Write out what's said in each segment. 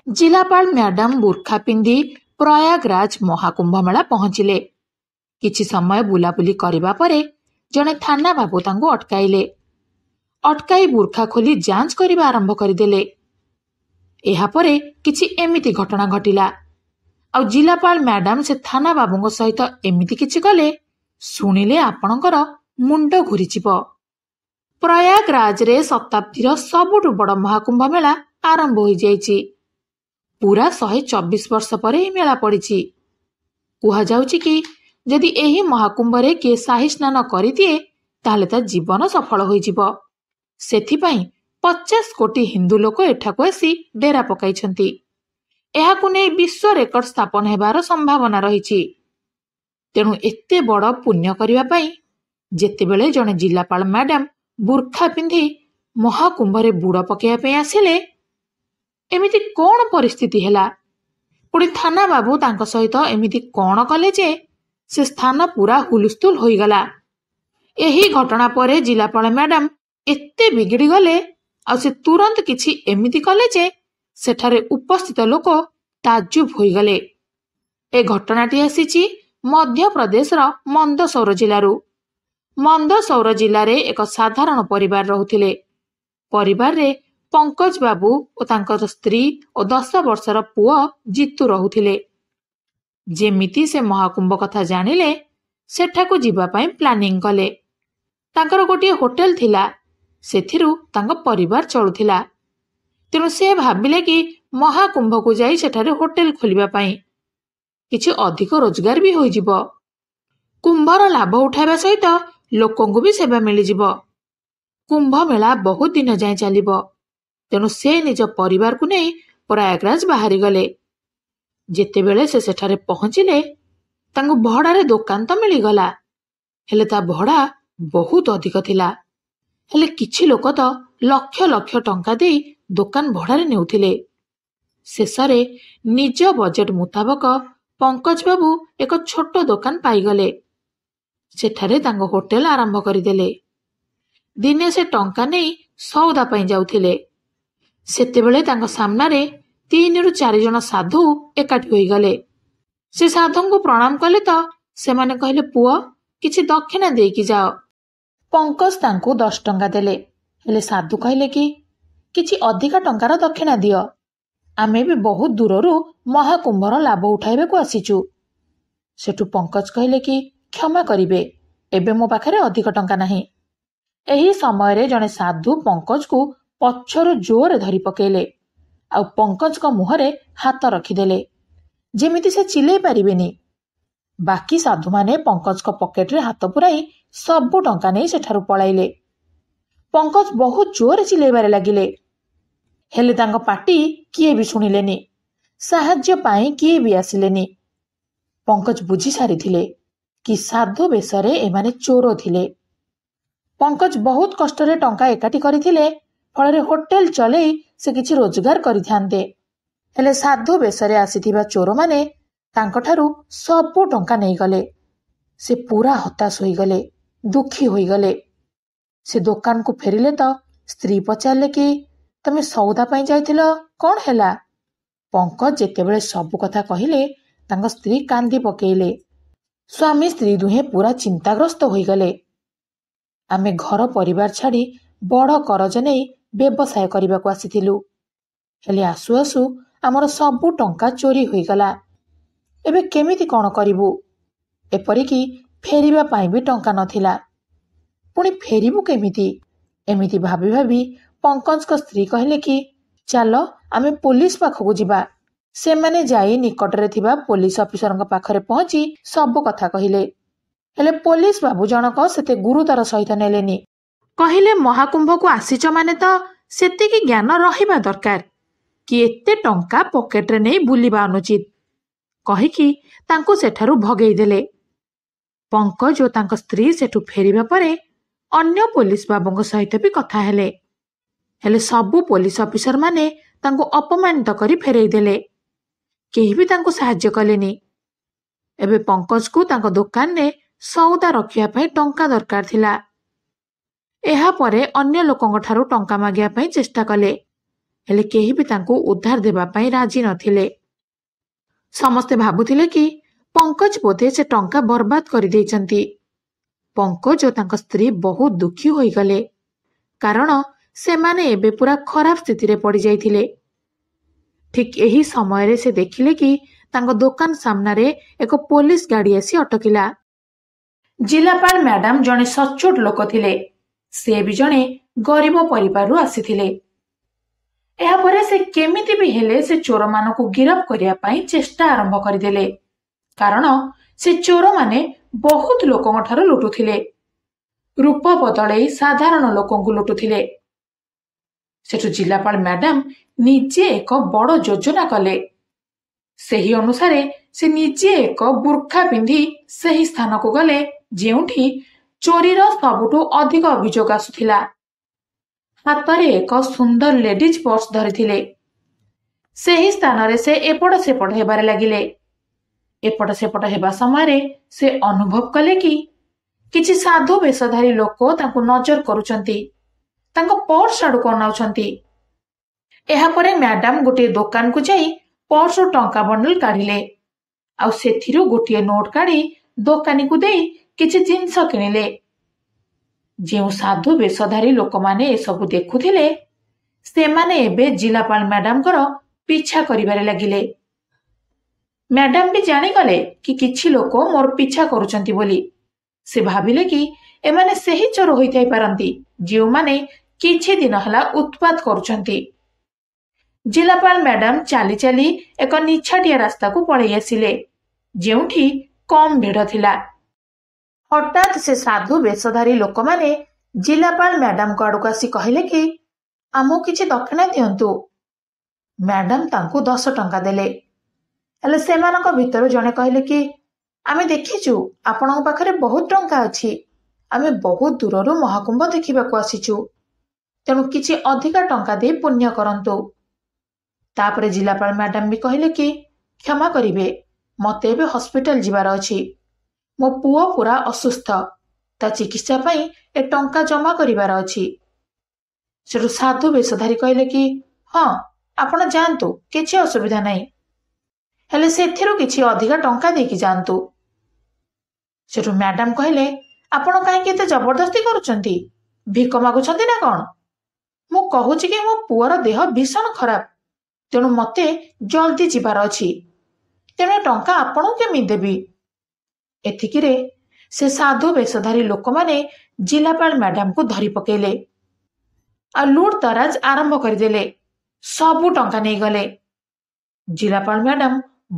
जिलापाल मैडम बुर्खा पिंधि प्रयागराज महाकुंभ मेला पहुंचिले। किछि समय बुलाबुली करिबा परे जणे थाना बाबू तांको अटकाइले। अटकाई बुर्खा खोली जांच करिबा आरंभ करिदेले। एहा परे किछि एमिति घटना घटिला। आ जिलापाल मैडम से थाना बाबूंग सहित एमिति किछि कले सुनिले आपणकर मुंड घुरीजिब। प्रयागराज रे शताब्दीर सबुठु बड़ महाकुंभ मेला आरंभ हो जाइछि। पूरा 124 वर्ष पर ही मेला पड़ी। कुहा जाउछि कि यदि एही महाकुंभ रे किए शाही स्नान करिदिए ताहले ता जीवन सफल होइजिब। सेथिपाई 50 कोटी हिंदू लोक एठाकु आसी डेरा पकाइछन्ति। एहाकु नै विश्व रेकर्ड स्थापन हेबार संभावना रहिछि। तेणु एते बड़ पुण्य करिबा पई जेतेबेले जणे जिलापाल मैडम बुर्खा पिंधि महाकुंभ रे बुड़ पकेया पे आसिले एमिति कोन परिस्थिति हेला। पुणी थाना बाबू तांको सहित एमिति कोन कले जे से स्थान पूरा हुलस्थुल होइगला। एही घटना परे जिलापाल मैडम एते बिगिड़ी गले आ से तुरंत किछि एमिति कले जे सेठारे उपस्थित लोक ताज्जुब होइगले। ए घटनाटी आसीछि मध्य प्रदेश रो मंदसौर जिल्लारू। मंदसौर जिल्ला रे एक साधारण परिवार रहुथिले। परिवार रे पंकज बाबू और तांकर स्त्री और 10 वर्षर पुओ जीतू रहुथिले। जेमिति से महाकुंभ कथा जानिले सेठाकु जीवा पई प्लानिंग कले। तांकर गोटे होटल थिला, सेथिरु तांको परिवार चलुथिला। तेणु से भाबिले कि महाकुंभ को जाई सेठारे होटल खोलिबा पई किछि अधिक रोजगार भी होइजिब। कुंभर लाभ उठाइबा सहित लोकंकु भी सेवा मिलिजिब। कुंभ मेला बहुत दिन जाए चलिब। तेणु से निज परिवार को नहीं प्रयागराज बाहरी गले। जेतेबेले से सेठारे पहुंचिले तांको भड़ारे दुकान तो मिलिगला, हेले ता भड़ा बहुत अधिक थिला। हेले किछि लोक तो लक्ष लक्ष टंका देई दुकान भड़ारे नेउथिले। शेषरे निज बजेट मुताबक पंकज बाबू एक छोट दुकान पाइगले। सेठारे तांको होटेल आरंभ करिदेले। दिने से टंका नहीं सौदा पई जाउथिले। सेतेबेले तांको सामनारे 3 ରୁ 4 जन साधु एकाठी होई गले। से साधु को प्रणाम कले तो सेमाने कहले पुओ किछि दक्षिणा देकी जाओ। पंकज तांको 10 टंका देले। हेले साधु कहले कि किछि अधिका टंकार दक्षिणा दियो, आमे भी बहुत दूररू महाकुंभर लाभ उठाइबे को आसीचु। सेठु पंकज कहले कि क्षमा करिबे, एबे मो पाखरे अधिक टंका नाही। एही समय रे जने साधु पंकज को पछरु जोर धरी पकेले आ पंकज को मुहरे हाथ रखिदेले जेमिति से चिल्लै पारिबेनी। बाकी साधु माने पंकज को पकेट रे हाथ पुराई सबु टंका नहीं सेठारु पळाइले। पंकज बहुत जोर चिल्लैबारे लागिले, हेले तांको पाटी किए भी सुनिलेनी। साहाଯ୍य पाई किए भी आसिलेनी। पंकज बुझी सारिथिले कि साधु बेसरे एमाने चोर थिले। पंकज बहुत कष्टरे टंका एकाठी करिथिले, फଳରେ होटेल चलै से किछि रोजगार करिथान्ते। हेले साधु बेसरे आसीथिबा चोर माने तांकठारु सबु टंका नहीं गले। से पूरा हताश होई गले, दुखी होई गले। से दुकान को फेरिले तो स्त्री पचारले कि तमे सौदा पई जाइथिलो, कोन हैला? पंकज जेतेबेले सबु कथा कहिले तांको स्त्री कांदी पकेइले। स्वामी स्त्री दुहे पूरा चिंताग्रस्त होई गले। आमे घर परिवार छाड़ी बड़ करज नहीं व्यवसाय करने को आसीथिलु, हेले आसु आसु आमर सबु टंका चोरी होई गला। एबे केमिति कोन करिवु? एपरिकी फेरिबा पाई भी टंका नथिला। पुणी फेरिबु केमिति? एमिति भाबी भाबी पंकज को स्त्री कहले कि चलो आमे पुलिस पाखकु जिबा। से माने जाई निकटरे थिबा पुलिस ऑफिसरଙ୍କ पाखरे पहुंची सब कथा कहिले। हेले पुलिस बाबू जनक सेते गुरुतर सहित नेलेनी। कहले महाकुंभ को आसीच माने तो सेतिकी ज्ञान रहिबा दरकार कि एते टंका पकेट रे नै बुलिबा अनुचित कहिकी तांको सेठारु भगेई देले। पंकज और तांको स्त्री सेठु फेरिबा परे अन्य पुलिस बाबूंक सहित भी कथा हेले। हेले सबु पुलिस ऑफिसर माने तांको अपमानित करी फेरेई देले। केही भी तांको सहाय्य कलेनी। एबे पंकज को तांको दुकान ने सौदा रखिया पई टंका दरकार थिला। एहा परे अन्य लोकंक ठारू टंका मागिया पई चेष्टा कले, ହେଲେ କେହି ବି ତାଙ୍କୁ ଉଦ୍ଧାର ଦେବା ପାଇଁ ରାଜି ନଥିଲେ। ସମସ୍ତେ ଭାବୁଥିଲେ କି ପଙ୍କଜ ବୋଧେ ସେ ଟଙ୍କା ବର୍ବାଦ କରିଦେଇଛନ୍ତି। ପଙ୍କଜ ଓ ତାଙ୍କ ସ୍ତ୍ରୀ ବହୁତ ଦୁଃଖୀ ହୋଇଗଲେ, କାରଣ ସେମାନେ ଏବେ ପୁରା ଖରାପ ସ୍ଥିତିରେ ପଡ଼ିଯାଇଥିଲେ। ଠିକ୍ ଏହି ସମୟରେ ସେ ଦେଖିଲେ କି ତାଙ୍କ ଦୋକାନ ସାମ୍ନାରେ ଏକ ପୋଲିସ ଗାଡ଼ି ଆସି ଅଟକିଲା। ଜିଲ୍ଲାପାଳ ମ୍ୟାଡାମ ଜଣେ ସଚ୍ଚୋଟ ଲୋକ ଥିଲେ। ସେ ବି ଜଣେ ଗରିବ ପରିବାରରୁ ଆସିଥିଲେ। ଏହାପରେ ସେ କେମିତି ବି ହେଲେ ସେ ଚୋରମାନଙ୍କୁ ଗିରଫ କରିବା ପାଇଁ ଚେଷ୍ଟା ଆରମ୍ଭ କରିଦେଲେ, କାରଣ ସେ ଚୋରମାନେ ବହୁତ ଲୋକଙ୍କ ଠାରୁ ଲୁଟୁଥିଲେ। ରୂପ ବଦଳେଇ ସାଧାରଣ ଲୋକଙ୍କୁ ଲୁଟୁଥିଲେ। ସେଠୁ ଜିଲ୍ଲାପାଳ ମ୍ୟାଡାମ ନିଜେ ଏକ ବଡ଼ ଯୋଜନା କଲେ। ସେହି ଅନୁସାରେ ସେ ନିଜେ ଏକ ବୁର୍ଖା ପିନ୍ଧି ସେହି ସ୍ଥାନକୁ ଗଲେ ଯେଉଁଠି ଚୋରିର ସବୁଠୁ ଅଧିକ ଅଭିଯୋଗ ଆସୁଥିଲା। ହାତରେ ଏକ ସୁନ୍ଦର ଲେଡିଜ୍ ପର୍ସ ଧରିଥିଲେ। ସେହି ସ୍ଥାନରେ ସେ ଏପଟ ସେପଟ ହେବାରେ ଲାଗିଲେ। ଏପଟ ସେପଟ ହେବା ସମୟରେ ସେ ଅନୁଭବ କଲେ କି କିଛି ସାଧୁ ବେଶଧାରୀ ଲୋକ ତାଙ୍କୁ ନଜର କରୁଛନ୍ତି, ତାଙ୍କ ପର୍ସ ଆଡ଼କୁ ଅନାଉଛନ୍ତି। ଏହାପରେ ମ୍ୟାଡାମ ଗୋଟିଏ ଦୋକାନକୁ ଯାଇ ପର୍ସରୁ ଟଙ୍କା ବଣ୍ଡଲ କାଢ଼ିଲେ, ଆଉ ସେଥିରୁ ଗୋଟିଏ ନୋଟ କାଢ଼ି ଦୋକାନୀକୁ ଦେଇ କିଛି ଜିନିଷ କିଣିଲେ। ଯେଉଁ ସାଧୁ ବେଶଧାରୀ ଲୋକମାନେ ଏସବୁ ଦେଖୁଥିଲେ, ସେମାନେ ଏବେ ଜିଲ୍ଲାପାଳ ମ୍ୟାଡାମଙ୍କର ପିଛା କରିବାରେ ଲାଗିଲେ। ମ୍ୟାଡାମ ବି ଜାଣିଗଲେ କି କିଛି ଲୋକ ମୋର ପିଛା କରୁଛନ୍ତି ବୋଲି। ସେ ଭାବିଲେ କି ଏମାନେ ସେହି ଚୋର ହୋଇଥାଇ ପାରନ୍ତି ଯେଉଁମାନେ କିଛି ଦିନ ହେଲା ଉତ୍ପାତ କରୁଛନ୍ତି। ଜିଲ୍ଲାପାଳ ମ୍ୟାଡାମ ଚାଲି ଚାଲି ଏକ ନିଛାଟିଆ ରାସ୍ତାକୁ ପଳେଇ ଆସିଲେ, ଯେଉଁଠି କମ୍ ଭିଡ଼ ଥିଲା। ହଠାତ୍ ସେ ସାଧୁ ବେଶଧାରୀ ଲୋକମାନେ ଜିଲ୍ଲାପାଳ ମ୍ୟାଡାମଙ୍କ ଆଡ଼କୁ ଆସି କହିଲେ କି ଆମକୁ କିଛି ଦକ୍ଷିଣା ଦିଅନ୍ତୁ। ମ୍ୟାଡାମ ତାଙ୍କୁ 10 ଟଙ୍କା ଦେଲେ। ହେଲେ ସେମାନଙ୍କ ଭିତରୁ ଜଣେ କହିଲେ କି ଆମେ ଦେଖିଛୁ ଆପଣଙ୍କ ପାଖରେ ବହୁତ ଟଙ୍କା ଅଛି। ଆମେ ବହୁତ ଦୂରରୁ ମହାକୁମ୍ଭ ଦେଖିବାକୁ ଆସିଛୁ, ତେଣୁ କିଛି ଅଧିକା ଟଙ୍କା ଦେଇ ପୁଣ୍ୟ କରନ୍ତୁ। ତାପରେ ଜିଲ୍ଲାପାଳ ମ୍ୟାଡାମ ବି କହିଲେ କି କ୍ଷମା କରିବେ, ମୋତେ ଏବେ ହସ୍ପିଟାଲ ଯିବାର ଅଛି। ମୋ ପୁଅ ପୁରା ଅସୁସ୍ଥ, ତା ଚିକିତ୍ସା ପାଇଁ ଏ ଟଙ୍କା ଜମା କରିବାର ଅଛି। ସେଠୁ ସାଧୁ ବେଶଧାରୀ କହିଲେ କି ହଁ ଆପଣ ଯାଆନ୍ତୁ, କିଛି ଅସୁବିଧା ନାହିଁ, ହେଲେ ସେଥିରୁ କିଛି ଅଧିକା ଟଙ୍କା ଦେଇକି ଯାଆନ୍ତୁ। ସେଠୁ ମ୍ୟାଡାମ କହିଲେ ଆପଣ କାହିଁକି ଏତେ ଜବରଦସ୍ତି କରୁଛନ୍ତି? ଭିକ ମାଗୁଛନ୍ତି ନା କ'ଣ? ମୁଁ କହୁଛି କି ମୋ ପୁଅର ଦେହ ଭୀଷଣ ଖରାପ, ତେଣୁ ମୋତେ ଜଲ୍ଦି ଯିବାର ଅଛି, ତେଣୁ ଏ ଟଙ୍କା ଆପଣଙ୍କୁ କେମିତି ଦେବି? ଏତିକିରେ ସେ ସାଧୁ ବେଶଧାରୀ ଲୋକମାନେ ଜିଲ୍ଲାପାଳ ମ୍ୟାଡାମକୁ ଧରି ପକେଇଲେ ଆଉ ଲୁଟ୍ ତରାଜ ଆରମ୍ଭ କରିଦେଲେ। ସବୁ ଟଙ୍କା ନେଇଗଲେ। ଜିଲ୍ଲାପାଳ ମ୍ୟାଡାମ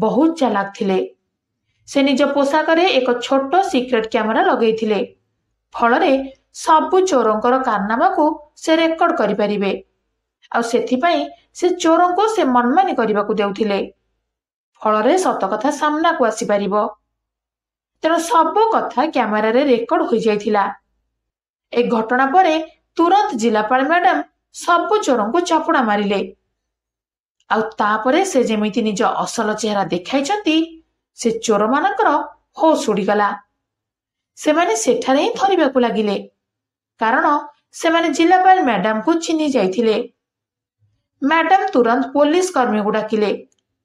ବହୁତ ଚାଲାକ ଥିଲେ। ସେ ନିଜ ପୋଷାକରେ ଏକ ଛୋଟ ସିକ୍ରେଟ କ୍ୟାମେରା ଲଗେଇଥିଲେ, ଫଳରେ ସବୁ ଚୋରଙ୍କର କାରନାମାକୁ ସେ ରେକର୍ଡ କରିପାରିବେ। ଆଉ ସେଥିପାଇଁ ସେ ଚୋରଙ୍କୁ ସେ ମନମାନି କରିବାକୁ ଦେଉଥିଲେ, ଫଳରେ ସତ କଥା ସାମ୍ନାକୁ ଆସିପାରିବ। ତେଣୁ ସବୁ କଥା କ୍ୟାମେରାରେ ରେକର୍ଡ ହୋଇଯାଇଥିଲା। ଏ ଘଟଣା ପରେ ତୁରନ୍ତ ଜିଲ୍ଲାପାଳ ମ୍ୟାଡାମ ସବୁ ଚୋରଙ୍କୁ ଚାପୁଡ଼ା ମାରିଲେ। ଆଉ ତାପରେ ସେ ଯେମିତି ନିଜ ଅସଲ ଚେହେରା ଦେଖାଇଛନ୍ତି, ସେ ଚୋରମାନଙ୍କର ହୋସ୍ ଉଡ଼ିଗଲା। ସେମାନେ ସେଠାରେ ହିଁ ଥରିବାକୁ ଲାଗିଲେ, କାରଣ ସେମାନେ ଜିଲ୍ଲାପାଳ ମ୍ୟାଡାମକୁ ଚିହ୍ନି ଯାଇଥିଲେ। ମ୍ୟାଡାମ ତୁରନ୍ତ ପୋଲିସ କର୍ମୀଙ୍କୁ ଡାକିଲେ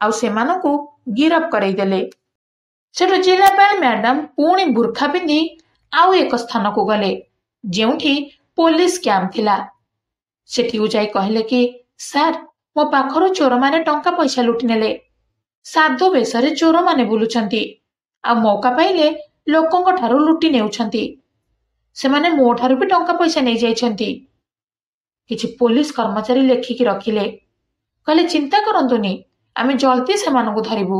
ଆଉ ସେମାନଙ୍କୁ ଗିରଫ କରାଇଦେଲେ। ସେଠୁ ଜିଲ୍ଲାପାଳ ମ୍ୟାଡାମ ପୁଣି ବୁର୍ଖା ପିନ୍ଧି ଆଉ ଏକ ସ୍ଥାନକୁ ଗଲେ ଯେଉଁଠି ପୋଲିସ କ୍ୟାମ୍ପ ଥିଲା। ସେଠିକୁ ଯାଇ କହିଲେ କି ସାର୍, ମୋ ପାଖରୁ ଚୋରମାନେ ଟଙ୍କା ପଇସା ଲୁଟି ନେଲେ। ସାଧୁ ବେଶରେ ଚୋରମାନେ ବୁଲୁଛନ୍ତି ଆଉ ମୌକା ପାଇଲେ ଲୋକଙ୍କ ଠାରୁ ଲୁଟି ନେଉଛନ୍ତି। ସେମାନେ ମୋ ଠାରୁ ବି ଟଙ୍କା ପଇସା ନେଇଯାଇଛନ୍ତି। କିଛି ପୋଲିସ କର୍ମଚାରୀ ଲେଖିକି ରଖିଲେ, କହିଲେ ଚିନ୍ତା କରନ୍ତୁନି, ଆମେ ଜଲ୍ଦି ସେମାନଙ୍କୁ ଧରିବୁ।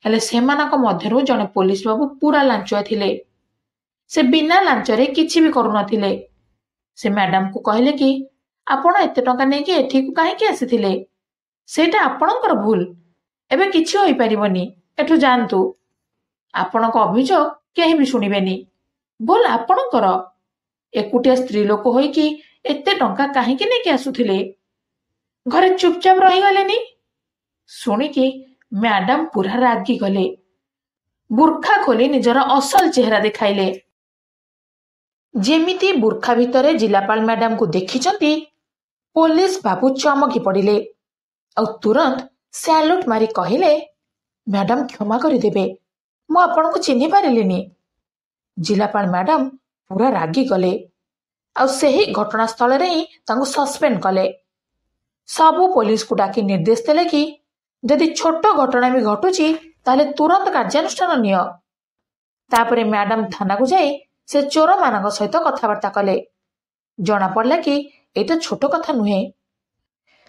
ହେଲେ ସେମାନଙ୍କ ମଧ୍ୟରୁ ଜଣେ ପୋଲିସ ବାବୁ ପୁରା ଲାଞ୍ଚୁଆ ଥିଲେ। ସେ ବିନା ଲାଞ୍ଚରେ କିଛି ବି କରୁନଥିଲେ। ସେ ମ୍ୟାଡାମକୁ କହିଲେ କି ଆପଣ ଏତେ ଟଙ୍କା ନେଇକି ଏଠିକୁ କାହିଁକି ଆସିଥିଲେ? ସେଇଟା ଆପଣଙ୍କର ଭୁଲ। ଏବେ କିଛି ହୋଇପାରିବନି, ଏଠୁ ଯାଆନ୍ତୁ। ଆପଣଙ୍କ ଅଭିଯୋଗ କେହି ବି ଶୁଣିବେନି। ଭୁଲ ଆପଣଙ୍କର। ଏକୁଟିଆ ସ୍ତ୍ରୀ ଲୋକ ହୋଇକି ଏତେ ଟଙ୍କା କାହିଁକି ନେଇକି ଆସୁଥିଲେ? ଘରେ ଚୁପଚାପ ରହିଗଲେନି? ଶୁଣିକି ମ୍ୟାଡାମ ପୁରା ରାଗିଗଲେ। ବୁର୍ଖା ଖୋଲି ନିଜର ଅସଲ ଚେହେରା ଦେଖାଇଲେ। ଯେମିତି ବୁର୍ଖା ଭିତରେ ଜିଲ୍ଲାପାଳ ମ୍ୟାଡାମକୁ ଦେଖିଛନ୍ତି, पुलिस बाबू चमकी पड़े और तुरंत सैल्यूट मारी कहले, मैडम क्षमा करदेवे, मु आपण को चिन्ह पारिलिनी। जिलापाल मैडम पूरा रागी गले और सही घटनास्थल ही सस्पेंड कले। सबू पुलिस को डाकी निर्देश देले कि यदि छोट घटना भी घटुची ताले तुरंत कार्यानुष्ठान निय। तापरे मैडम थाना को जाई से चोर मान सहित कथबार्ता कले। जना पड़ला कि एटा छोट कथा नुहे।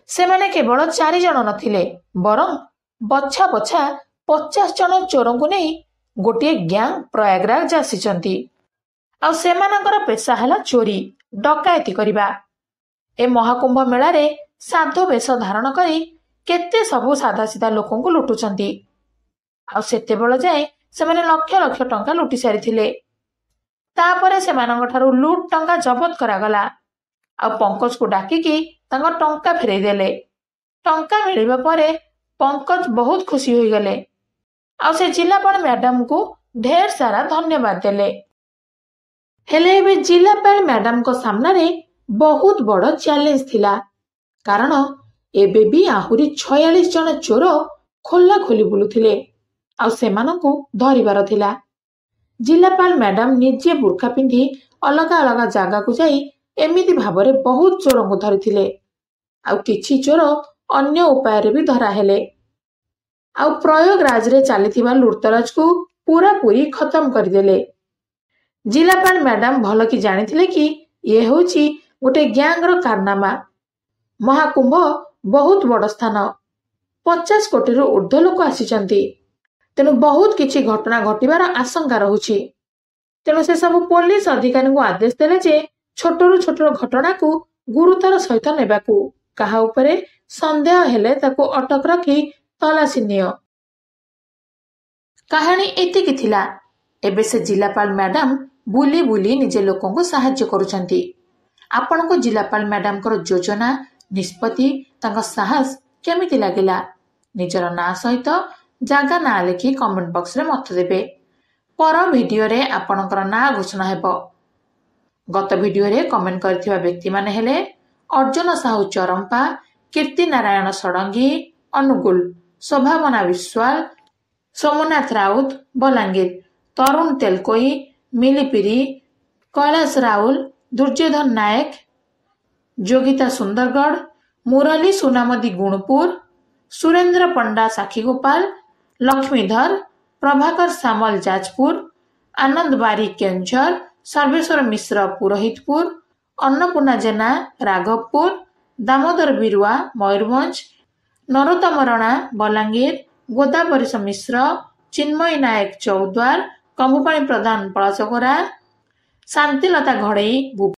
से माने केवल 4 जन नथिले, बरं बछा बछा 50 जन चोर को नहीं गोटे ग्यांग प्रयागराज आसीचंती। आ सेमानंकर पेशा हला चोरी डकायती करिबा। ए महाकुंभ मेला रे साधु वेश धारण करी केते सबु साधा सीधा लोकन को लुटुचंती। आ सेते बेल जाए सेमाने लक्ष लक्ष टंका लुटी सारिथिले। तापरे सेमानंक ठारू लूट टंका जबत करागला। आ पंकज को डाकिकी तांको टंका फेरई देले। टंका मिलिबा परे पंकज बहुत खुशी होई गले। आ से जिलापाल मैडम को ढेर सारा धन्यवाद देले। हेले एबे जिलापाल मैडम को सामना रे बहुत बड़ चैलेंज थिला। कारण एबे भी आहुरी 46 जन चोर खोला खोली बुलुथिले आ सेमानंकु धरिबार थिला। जिलापाल मैडम निजे बुर्खा पिंधि अलग अलग जागा को जाई एमिति भाबरे बहुत चोर को धरिथिले। आ किछि चोर अन्य उपाय रे भी धरा हेले। आ प्रयागराज रे चलीथिबा लुटतराज को पूरा पूरी खत्म कर देले। जिलापाल मैडम भल कि जानिथिले कि ये होची गोटे ग्यांग रो कारनामा। महाकुंभ बहुत बड़ स्थान, 50 कोटी रो ऊर्ध्व लोक आसीचंती। तेणु बहुत किछि घटना घटिबार आशंका रहुछि। तेणु से सब पुलिस अधिकारी को आदेश देले जे छोटरू छोटरू घटना को गुरुतर सहित नेबाकू। कहा उपरे संदेह हेले ताको अटक रखी तलाशी नियो। कहानी एतिकी थिला। एबे से जिलापाल मैडम बुली बुली निजे लोकों को साहाय्य करुचंती। आपण को जिलापाल मैडम को योजना निष्पत्ति तांका साहस केमिति लागिला निजर ना सहित जागा ना लिखि कमेंट बॉक्स रे मत देबे। पर वीडियो रे आपणकर ना घोषणा हेबो। गत वीडियो रे कमेंट करथिबा व्यक्ति माने हेले अर्जुन साहू चरंपा, कीर्ति नारायण षडंगी अनुगुल, शोभावना विश्वाल, सोमनाथ राउत बलांगीर, तरुण तेलकोई मिलिपिरी, कैलाश राउल, दुर्योधन नायक, जोगिता सुंदरगढ़, मुरली सुनामदी गुणपुर, सुरेंद्र पंडा साखीगोपाल, लक्ष्मीधर, प्रभाकर सामल जाजपुर, आनंद बारी केंझर, सर्वेश्वर मिश्र पुरोहितपुर, अन्नपूर्णा जेना राघवपुर, दामोदर बिरुआ मयूरभंज, नरोत्तम रणा बलांगीर, गोदावरीश मिश्र, चिन्मयी नायक चौद्वार, कंबुपाणी प्रधान पळसगोरा, शांतिलता घड़ई